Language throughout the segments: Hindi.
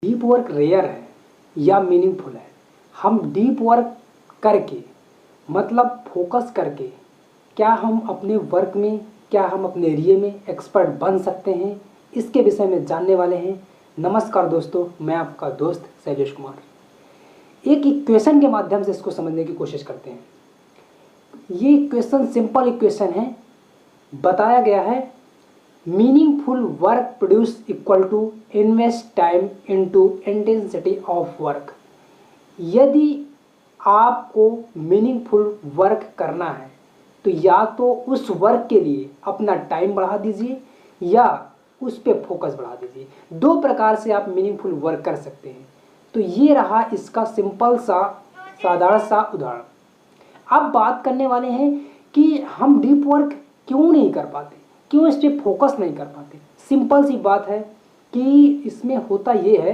डीप वर्क रेयर है या मीनिंगफुल है। हम डीप वर्क करके मतलब फोकस करके क्या हम अपने वर्क में, क्या हम अपने एरिया में एक्सपर्ट बन सकते हैं, इसके विषय में जानने वाले हैं। नमस्कार दोस्तों, मैं आपका दोस्त शैलेश कुमार। एक इक्वेशन के माध्यम से इसको समझने की कोशिश करते हैं। ये इक्वेशन सिंपल इक्वेशन है। बताया गया है meaningful work produce equal to invest time into intensity of work. यदि आपको मीनिंगफुल वर्क करना है तो या तो उस वर्क के लिए अपना टाइम बढ़ा दीजिए या उस पर फोकस बढ़ा दीजिए। दो प्रकार से आप मीनिंगफुल वर्क कर सकते हैं। तो ये रहा इसका सिंपल सा साधारण सा उदाहरण। अब बात करने वाले हैं कि हम डीप वर्क क्यों नहीं कर पाते, क्यों इस पर फोकस नहीं कर पाते। सिंपल सी बात है कि इसमें होता ये है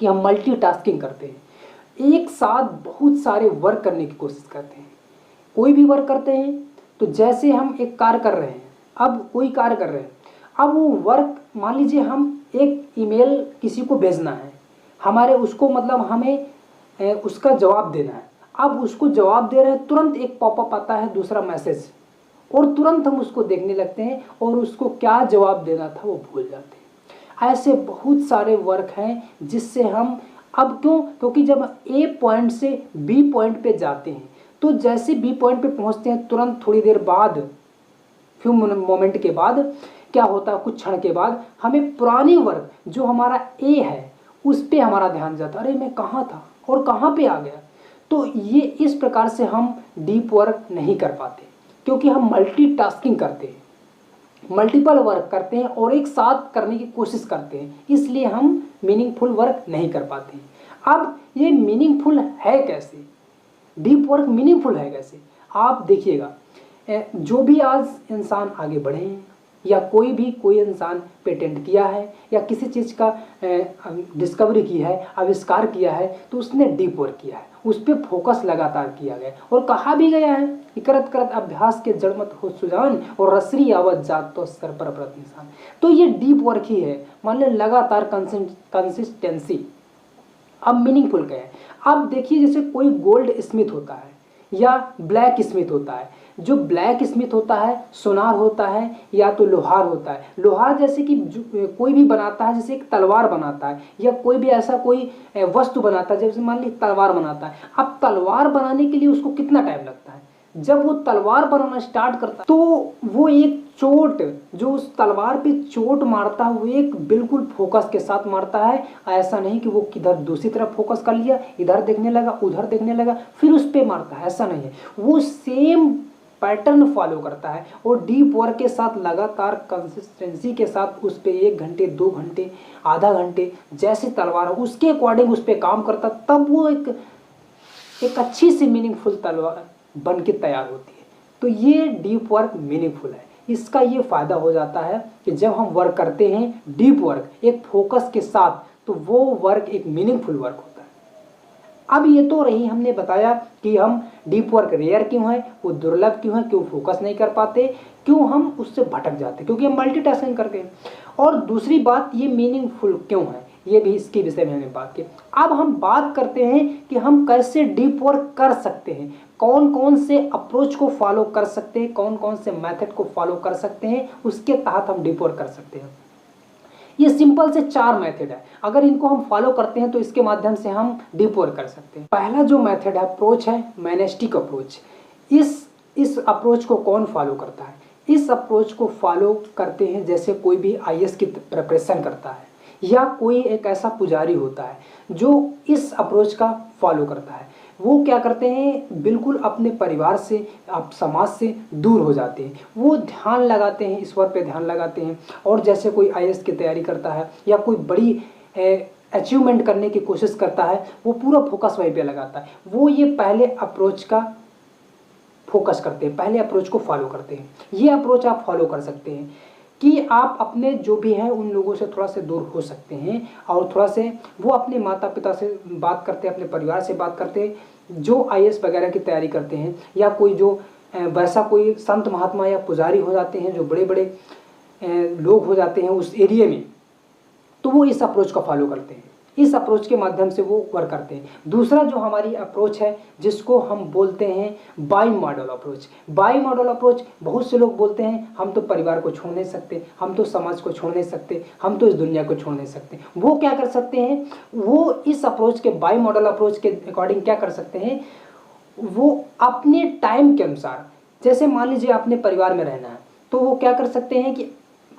कि हम मल्टीटास्किंग करते हैं, एक साथ बहुत सारे वर्क करने की कोशिश करते हैं। कोई भी वर्क करते हैं तो जैसे हम एक कार्य कर रहे हैं, अब कोई कार्य कर रहे हैं, अब वो वर्क मान लीजिए हम एक ईमेल किसी को भेजना है, हमारे उसको मतलब हमें उसका जवाब देना है। अब उसको जवाब दे रहे हैं, तुरंत एक पॉपअप आता है दूसरा मैसेज, और तुरंत हम उसको देखने लगते हैं और उसको क्या जवाब देना था वो भूल जाते हैं। ऐसे बहुत सारे वर्क हैं जिससे हम अब क्योंकि जब ए पॉइंट से बी पॉइंट पे जाते हैं तो जैसे बी पॉइंट पे पहुंचते हैं तुरंत थोड़ी देर बाद, फ्यू मोमेंट के बाद क्या होता है, कुछ क्षण के बाद हमें पुरानी वर्क जो हमारा ए है उस पर हमारा ध्यान जाता है। अरे मैं कहाँ था और कहाँ पे आ गया। तो ये इस प्रकार से हम डीप वर्क नहीं कर पाते क्योंकि हम मल्टीटास्किंग करते हैं, मल्टीपल वर्क करते हैं और एक साथ करने की कोशिश करते हैं, इसलिए हम मीनिंगफुल वर्क नहीं कर पाते हैं। अब ये मीनिंगफुल है कैसे, डीप वर्क मीनिंगफुल है कैसे, आप देखिएगा। जो भी आज इंसान आगे बढ़े हैं या कोई इंसान पेटेंट किया है या किसी चीज़ का डिस्कवरी की है, आविष्कार किया है, तो उसने डीप वर्क किया है, उस पर फोकस लगातार किया गया और कहा भी गया है कि करत करत अभ्यास के जड़ मत हो सुजान और रसरी आवत जात तो सर पर व्रत निशान। तो ये डीप वर्क ही है, मान लो लगातार कंसिस्टेंसी। अब मीनिंगफुल क्या है, अब देखिए जैसे कोई गोल्ड स्मिथ होता है या ब्लैक स्मिथ होता है। जो ब्लैक स्मिथ होता है सुनार होता है या तो लोहार होता है। लोहार जैसे कि कोई भी बनाता है, जैसे एक तलवार बनाता है या कोई भी ऐसा कोई वस्तु बनाता है, जैसे मान ली तलवार बनाता है। अब तलवार बनाने के लिए उसको कितना टाइम लगता है, जब वो तलवार बनाना स्टार्ट करता है तो वो एक चोट जो उस तलवार पे चोट मारता है वो एक बिल्कुल फोकस के साथ मारता है। ऐसा नहीं कि वो किधर दूसरी तरफ फोकस कर लिया, इधर देखने लगा उधर देखने लगा फिर उस पे मारता है, ऐसा नहीं है। वो सेम पैटर्न फॉलो करता है और डीप वर्क के साथ लगातार कंसिस्टेंसी के साथ उस पर 1 घंटे 2 घंटे आधा घंटे जैसी तलवार हो उसके अकॉर्डिंग उस पर काम करता, तब वो एक अच्छी सी मीनिंगफुल तलवार बन के तैयार होती है। तो ये डीप वर्क मीनिंगफुल है। इसका ये फ़ायदा हो जाता है कि जब हम वर्क करते हैं डीप वर्क एक फोकस के साथ तो वो वर्क एक मीनिंगफुल वर्क होता है। अब ये तो रही, हमने बताया कि हम डीप वर्क रेयर क्यों है, वो दुर्लभ क्यों है, क्यों फोकस नहीं कर पाते, क्यों हम उससे भटक जाते, क्योंकि हम मल्टीटास्किंग करते हैं। और दूसरी बात ये मीनिंगफुल क्यों है, ये भी इसके विषय में हमने बात की। अब हम बात करते हैं कि हम कैसे डीप वर्क कर सकते हैं, कौन कौन से अप्रोच को फॉलो कर सकते हैं, कौन कौन से मेथड को फॉलो कर सकते हैं, उसके तहत हम डीप वर्क कर सकते हैं। ये सिंपल से 4 मेथड है, अगर इनको हम फॉलो करते हैं तो इसके माध्यम से हम डीप वर्क कर सकते हैं। पहला जो मेथड है अप्रोच है मैनेस्टिक अप्रोच। इस अप्रोच को कौन फॉलो करता है, इस अप्रोच को फॉलो करते हैं जैसे कोई भी आईएएस की प्रिपरेशन करता है या कोई एक ऐसा पुजारी होता है जो इस अप्रोच का फॉलो करता है। वो क्या करते हैं, बिल्कुल अपने परिवार से, आप समाज से दूर हो जाते हैं, वो ध्यान लगाते हैं, ईश्वर पे ध्यान लगाते हैं। और जैसे कोई आईएएस की तैयारी करता है या कोई बड़ी अचीवमेंट करने की कोशिश करता है, वो पूरा फोकस वहीं पे लगाता है। वो ये पहले अप्रोच का फोकस करते हैं, पहले अप्रोच को फॉलो करते हैं। ये अप्रोच आप फॉलो कर सकते हैं कि आप अपने जो भी हैं उन लोगों से थोड़ा से दूर हो सकते हैं और थोड़ा से वो अपने माता पिता से बात करते हैं, अपने परिवार से बात करते हैं जो आईएएस वगैरह की तैयारी करते हैं, या कोई जो वैसा कोई संत महात्मा या पुजारी हो जाते हैं, जो बड़े बड़े लोग हो जाते हैं उस एरिया में, तो वो इस अप्रोच का फॉलो करते हैं। इस अप्रोच के माध्यम से वो वर्क करते हैं। दूसरा जो हमारी अप्रोच है जिसको हम बोलते हैं by model approach. By model approach, बहुत से लोग बोलते हैं हम तो परिवार को छोड़ नहीं सकते, हम तो समाज को छोड़ नहीं सकते, हम तो इस दुनिया को छोड़ नहीं सकते। वो क्या कर सकते हैं, वो इस अप्रोच के बाई मॉडल अप्रोच के अकॉर्डिंग क्या कर सकते हैं, वो अपने टाइम के अनुसार, जैसे मान लीजिए अपने परिवार में रहना है तो वो क्या कर सकते हैं कि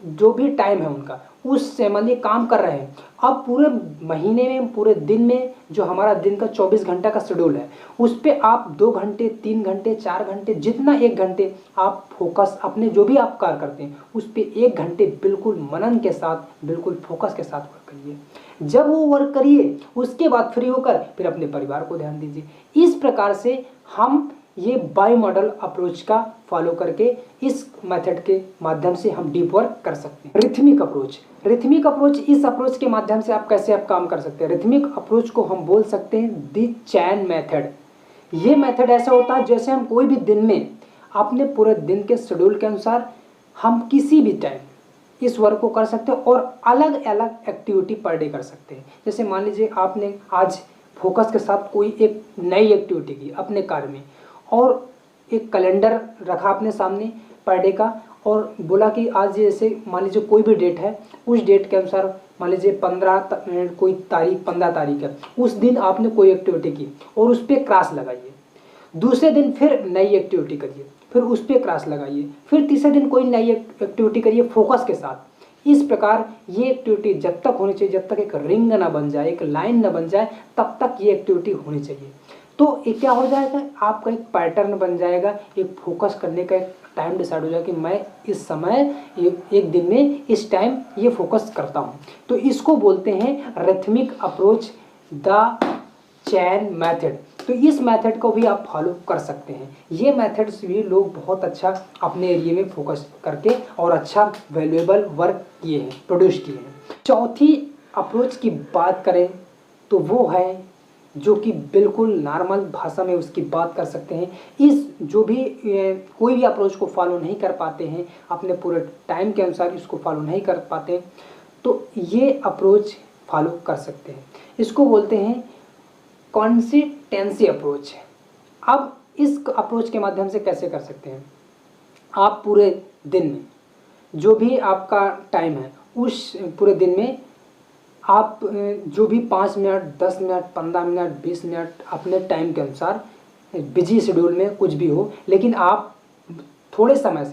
जो भी टाइम है उनका उससे मान लीजिए काम कर रहे हैं, अब पूरे महीने में पूरे दिन में जो हमारा दिन का 24 घंटा का शेड्यूल है उस पर आप 2 घंटे 3 घंटे 4 घंटे जितना 1 घंटे आप फोकस अपने जो भी आप कार्य करते हैं उस पर 1 घंटे बिल्कुल मनन के साथ बिल्कुल फोकस के साथ वर्क करिए। जब वो वर्क करिए उसके बाद फ्री होकर फिर अपने परिवार को ध्यान दीजिए। इस प्रकार से हम ये बाई मॉडल अप्रोच का फॉलो करके इस मेथड के माध्यम से हम डीप वर्क कर सकते हैं। रिथमिक अप्रोच, रिथमिक अप्रोच, इस अप्रोच के माध्यम से आप कैसे आप काम कर सकते हैं। रिथमिक अप्रोच को हम बोल सकते हैं द चैन मेथड। ये मेथड ऐसा होता है जैसे हम कोई भी दिन में अपने पूरे दिन के शेड्यूल के अनुसार हम किसी भी टाइम इस वर्क को कर सकते हैं और अलग अलग एक्टिविटी पर डे कर सकते हैं। जैसे मान लीजिए आपने आज फोकस के साथ कोई एक नई एक्टिविटी की अपने कार्य में और एक कैलेंडर रखा अपने सामने पर डे का और बोला कि आज जैसे मान लीजिए कोई भी डेट है उस डेट के अनुसार मान लीजिए 15 कोई तारीख 15 तारीख है, उस दिन आपने कोई एक्टिविटी की और उस पर क्रॉस लगाइए। दूसरे दिन फिर नई एक्टिविटी करिए, फिर उस पर क्रॉस लगाइए, फिर तीसरे दिन कोई नई एक्टिविटी करिए फोकस के साथ। इस प्रकार ये एक्टिविटी जब तक होनी चाहिए, जब तक एक रिंग ना बन जाए, एक लाइन ना बन जाए, तब तक ये एक्टिविटी होनी चाहिए। तो ये क्या हो जाएगा, आपका एक पैटर्न बन जाएगा, एक फोकस करने का एक टाइम डिसाइड हो जाएगा कि मैं इस समय एक दिन में इस टाइम ये फोकस करता हूँ। तो इसको बोलते हैं rhythmic approach, the chain method. तो इस मेथड को भी आप फॉलो कर सकते हैं। ये मेथड्स भी लोग बहुत अच्छा अपने एरिया में फोकस करके और अच्छा वैल्यूएबल वर्क किए हैं, प्रोड्यूस किए हैं। चौथी अप्रोच की बात करें तो वो है जो कि बिल्कुल नॉर्मल भाषा में उसकी बात कर सकते हैं। इस जो भी कोई भी अप्रोच को फॉलो नहीं कर पाते हैं, अपने पूरे टाइम के अनुसार इसको फॉलो नहीं कर पाते, तो ये अप्रोच फॉलो कर सकते हैं। इसको बोलते हैं कंसिस्टेंसी अप्रोच। अब इस अप्रोच के माध्यम से कैसे कर सकते हैं, आप पूरे दिन में जो भी आपका टाइम है उस पूरे दिन में आप जो भी 5 मिनट 10 मिनट 15 मिनट 20 मिनट अपने टाइम के अनुसार बिजी शेड्यूल में कुछ भी हो, लेकिन आप थोड़े समय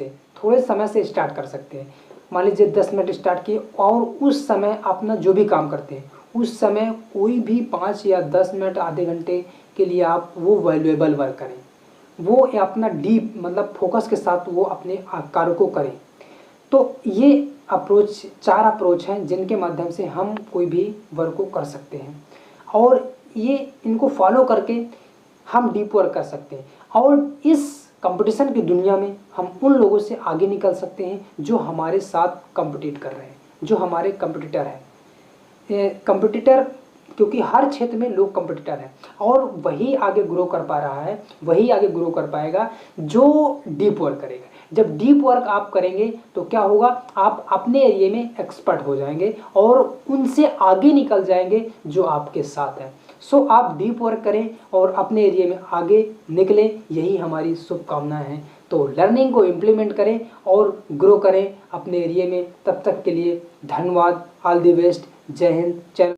से स्टार्ट कर सकते हैं। मान लीजिए 10 मिनट स्टार्ट किए और उस समय अपना जो भी काम करते हैं उस समय कोई भी 5 या 10 मिनट आधे घंटे के लिए आप वो वैल्यूएबल वर्क करें, वो अपना डीप मतलब फोकस के साथ वो अपने कार्य को करें। तो ये अप्रोच 4 अप्रोच हैं जिनके माध्यम से हम कोई भी वर्क को कर सकते हैं और ये इनको फॉलो करके हम डीप वर्क कर सकते हैं और इस कंपटीशन की दुनिया में हम उन लोगों से आगे निकल सकते हैं जो हमारे साथ कम्पिटिट कर रहे हैं, जो हमारे कंपटीटर हैं। कंपटीटर क्योंकि हर क्षेत्र में लोग कंपटीटर हैं और वही आगे ग्रो कर पा रहा है, वही आगे ग्रो कर पाएगा जो डीप वर्क करेगा। जब डीप वर्क आप करेंगे तो क्या होगा, आप अपने एरिया में एक्सपर्ट हो जाएंगे और उनसे आगे निकल जाएंगे जो आपके साथ हैं। सो आप डीप वर्क करें और अपने एरिया में आगे निकलें, यही हमारी शुभकामनाएं हैं। तो लर्निंग को इम्प्लीमेंट करें और ग्रो करें अपने एरिया में। तब तक के लिए धन्यवाद। All the best. जय हिंद।